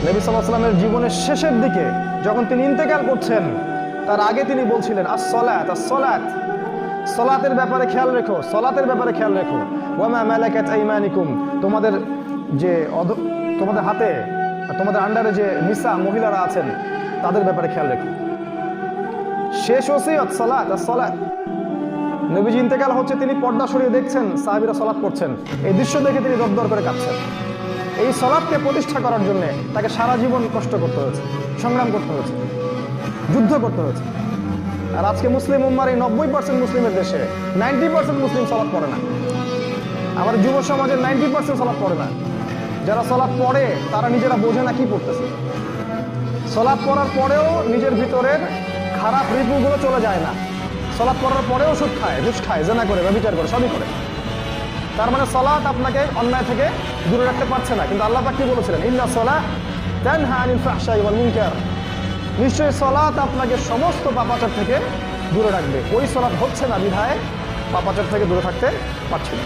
নবী সাল্লাল্লাহু আলাইহি ওয়াসাল্লামের জীবনের শেষের দিকে যখন তিনি ইন্তেকাল করছেন, তার আগে তিনি বলছিলেন আস-সালাত আস-সালাত, সালাতের ব্যাপারে খেয়াল রেখো, সালাতের ব্যাপারে খেয়াল রেখো। ওয়া মা মালাকাত আইমানিকুম, তোমাদের যে তোমাদের হাতে, তোমাদের আন্ডারে যে নিসা মহিলারা আছেন তাদের ব্যাপারে খেয়াল রেখো। শেষ ওসিয়ত সালাত আস-সালাত। নবীজি ইন্তেকাল হচ্ছে, তিনি পর্দা সরিয়ে দেখছেন সাহাবীরা সালাত পড়ছেন, এই দৃশ্য দেখে তিনি দরদর করে কাঁদছেন। এই সালাতকে প্রতিষ্ঠা করার জন্য তাকে সারা জীবন কষ্ট করতে হয়েছে, সংগ্রাম করতে হয়েছে, যুদ্ধ করতে হয়েছে। আর আজকে মুসলিম উম্মার এই 90% মুসলিমের দেশে 90% মুসলিম সালাত পড়ে না। আমাদের যুব সমাজের 90% সালাত পড়ে না। যারা সালাত পড়ে তারা নিজেরা বোঝে না কি পড়তেছে। সালাত পড়ার পরেও নিজের ভিতরের খারাপ রিপুগুলো চলে যায় না। সালাত পড়ার পরেও সুদ খায়, ঘুষ খায়, জেনা করে, ব্যভিচার করে, সবই করে। তার মানে সালাত আপনাকে অন্যায় থেকে দূরে রাখতে পারছে না। কিন্তু আল্লাহ পাক কি বলেছিলেন? ইন্না সালাত তানহা আনিল ফাহশাই ওয়াল মুনকার, নিশ্চয়ই সালাত আপনাকে সমস্ত পাপাচার থেকে দূরে রাখবে। ওই সালাত হচ্ছে না বিধায় পাপাচার থেকে দূরে থাকতে পারছি না।